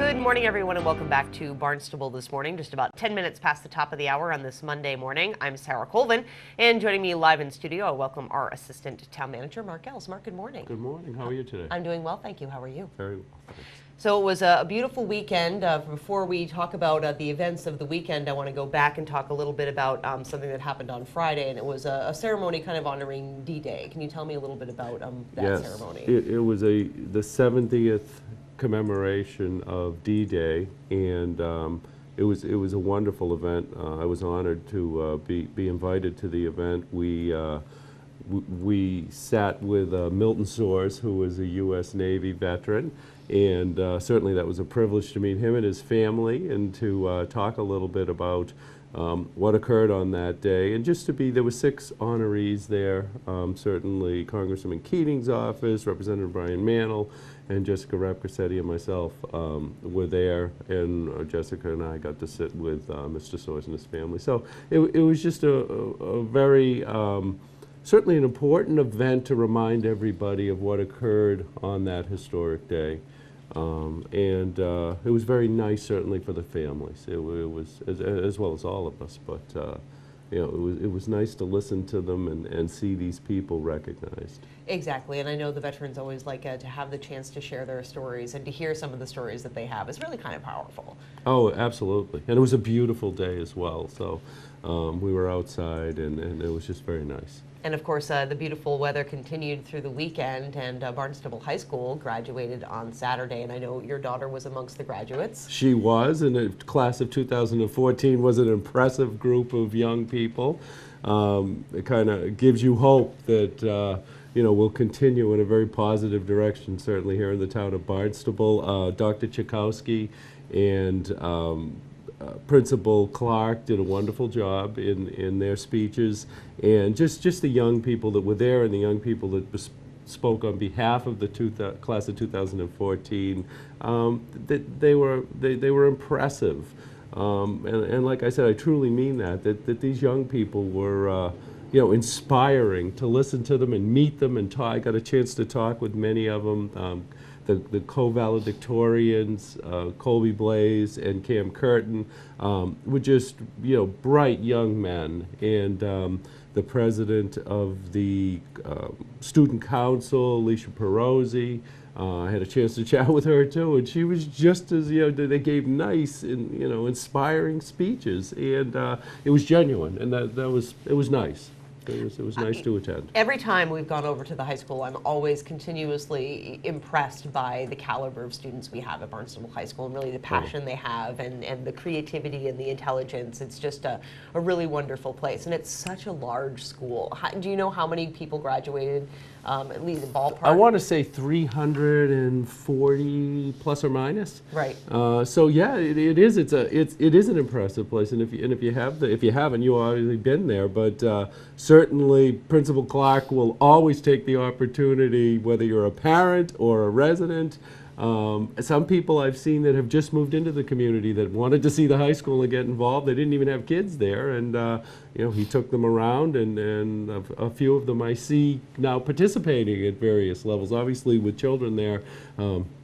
Good morning, everyone, and welcome back to Barnstable this morning. Just about 10 minutes past the top of the hour on this Monday morning. I'm Sarah Colvin, and joining me live in studio, I welcome our Assistant Town Manager, Mark Ells. Mark, good morning. Good morning. How are you today? I'm doing well, thank you. How are you? Very well, thanks. So it was a beautiful weekend. Before we talk about the events of the weekend, I want to go back and talk a little bit about something that happened on Friday, and it was a ceremony kind of honoring D-Day. Can you tell me a little bit about that ceremony? It was the 70th commemoration of D-Day, and it was a wonderful event. I was honored to be invited to the event. We sat with Milton Soares, who was a U.S. Navy veteran, and certainly that was a privilege to meet him and his family and to talk a little bit about what occurred on that day. And just to be, there were 6 honorees there, certainly Congressman Keating's office, Representative Brian Mantle, and Jessica Rapcasetti and myself were there, and Jessica and I got to sit with Mr. Soares and his family. So it was just a very, certainly an important event to remind everybody of what occurred on that historic day. And it was very nice, certainly, for the families. It was, as well as all of us, but you know, it was nice to listen to them and see these people recognized. Exactly, and I know the veterans always like to have the chance to share their stories and to hear some of the stories that they have. It's really kind of powerful. Oh, absolutely. And it was a beautiful day as well. So we were outside, and it was just very nice. And of course, the beautiful weather continued through the weekend, and Barnstable High School graduated on Saturday, and I know your daughter was amongst the graduates. She was, and the class of 2014 was an impressive group of young people. It kind of gives you hope that you know, we'll continue in a very positive direction, certainly here in the town of Barnstable. Dr. Chakowski and Principal Clark did a wonderful job in their speeches, and just the young people that were there and the young people that spoke on behalf of the class of 2014, they were impressive, and like I said, I truly mean that these young people were you know, inspiring to listen to them and meet them and talk. I got a chance to talk with many of them. The co-valedictorians, Colby Blaze and Cam Curtin, were just, you know, bright young men. And the president of the student council, Alicia Perosi, I had a chance to chat with her too, and she was just as, you know, they gave nice and, you know, inspiring speeches, and it was genuine, and it was nice. It was nice to attend. Every time we've gone over to the high school, I'm always continuously impressed by the caliber of students we have at Barnstable High School, and really the passion they have, and the creativity and the intelligence. It's just a really wonderful place, and it's such a large school. Do you know how many people graduated, at least in ballpark? I want to say 340 plus or minus. Right. So yeah, it is. It is an impressive place, and if you haven't, you've obviously been there. But certainly, Principal Clark will always take the opportunity, whether you're a parent or a resident. Some people I've seen that have just moved into the community that wanted to see the high school and get involved. They didn't even have kids there, and you know, he took them around, and a few of them I see now participating at various levels. Obviously, with children there,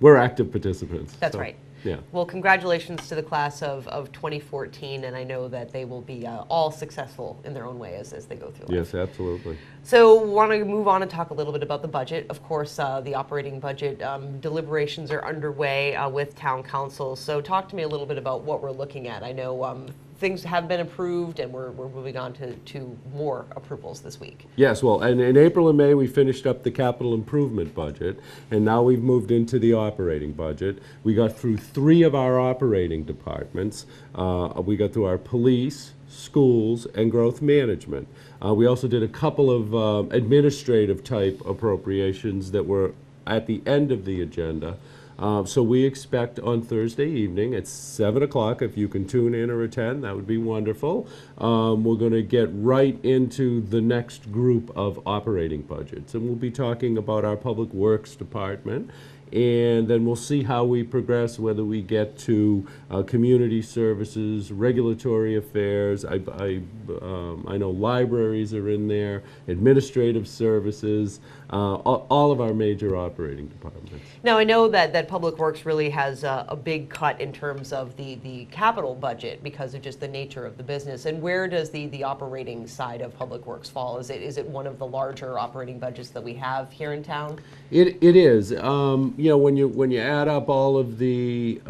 we're active participants. That's right. Yeah. Well, congratulations to the class of 2014, and I know that they will be all successful in their own way as they go through life. Yes, absolutely. So want to move on and talk a little bit about the budget. Of course, the operating budget deliberations are underway with town council. So talk to me a little bit about what we're looking at. I know things have been approved, and we're moving on to more approvals this week. Yes, well, and in April and May we finished up the capital improvement budget, and now we've moved into the operating budget. We got through 3 of our operating departments. We got through our police, schools, and growth management. We also did a couple of administrative type appropriations that were at the end of the agenda. So we expect on Thursday evening at 7 o'clock, if you can tune in or attend, that would be wonderful. We're going to get right into the next group of operating budgets, and we'll be talking about our Public Works Department and then we'll see how we progress, whether we get to community services, regulatory affairs. I know libraries are in there, administrative services, all of our major operating departments. Now, I know that Public Works really has a big cut in terms of the capital budget because of just the nature of the business. And where does the operating side of Public Works fall? Is it one of the larger operating budgets that we have here in town? It is. You know, when you add up all of the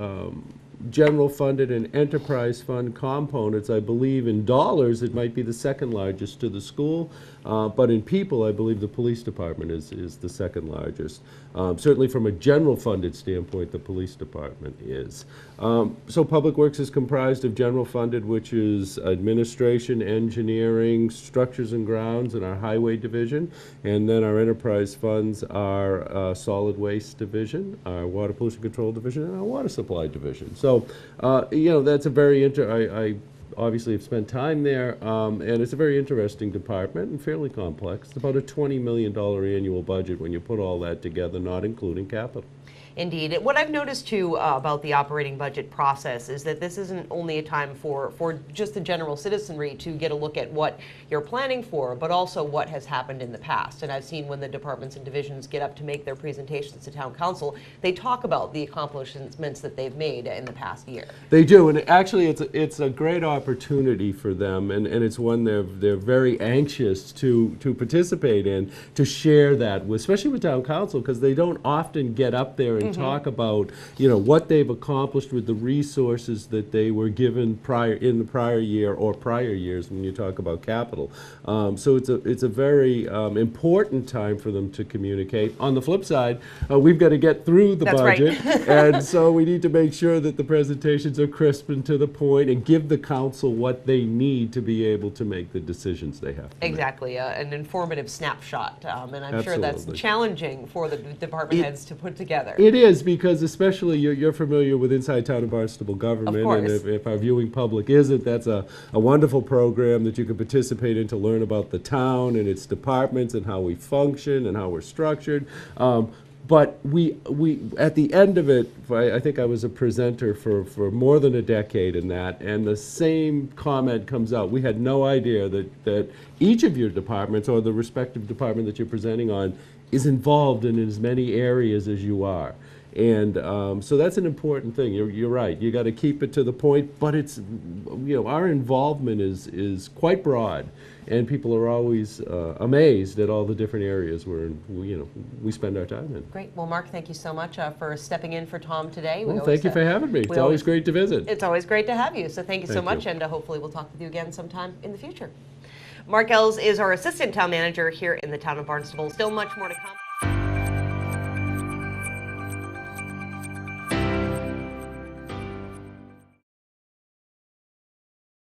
general funded and enterprise fund components, I believe in dollars it might be the second largest to the school, but in people I believe the police department is the second largest. Certainly from a general funded standpoint, the police department is. So Public Works is comprised of general funded, which is administration, engineering, structures and grounds, and our highway division, and then our enterprise funds are solid waste division, our water pollution control division, and our water supply division. So, you know, that's a very I obviously have spent time there, and it's a very interesting department and fairly complex. It's about a $20 million annual budget when you put all that together, not including capital. Indeed. What I've noticed too about the operating budget process is that this isn't only a time for just the general citizenry to get a look at what you're planning for, but also what has happened in the past. And I've seen when the departments and divisions get up to make their presentations to town council, they talk about the accomplishments that they've made in the past year. They do, and actually it's a great opportunity for them, and it's one they're very anxious to participate in, to share that with, especially with town council, because they don't often get up there and talk about, you know, what they've accomplished with the resources that they were given in the prior year or prior years when you talk about capital. So it's a very important time for them to communicate. On the flip side, we've got to get through the budget, right. and so we need to make sure that the presentations are crisp and to the point, and give the council what they need to be able to make the decisions they have to make. Exactly, an informative snapshot, and I'm sure that's Absolutely. challenging for the department heads to put together. It is, because especially you're familiar with Inside Town of Barnstable government, Of course. and if our viewing public isn't, that's a wonderful program that you can participate in to learn about the town and its departments and how we function and how we're structured. But we at the end of it, I think I was a presenter for more than a decade in that, and the same comment comes out. We had no idea that each of your departments, or the respective department that you're presenting on, is involved in as many areas as you are. And so that's an important thing. You're right. You got to keep it to the point, but it's, you know, our involvement is quite broad, and people are always amazed at all the different areas where we spend our time in. Great. Well, Mark, thank you so much for stepping in for Tom today. Well, thank you for having me. It's always great to visit. It's always great to have you. So thank you so much, and hopefully we'll talk with you again sometime in the future. Mark Ells is our Assistant Town Manager here in the town of Barnstable. Still much more to come.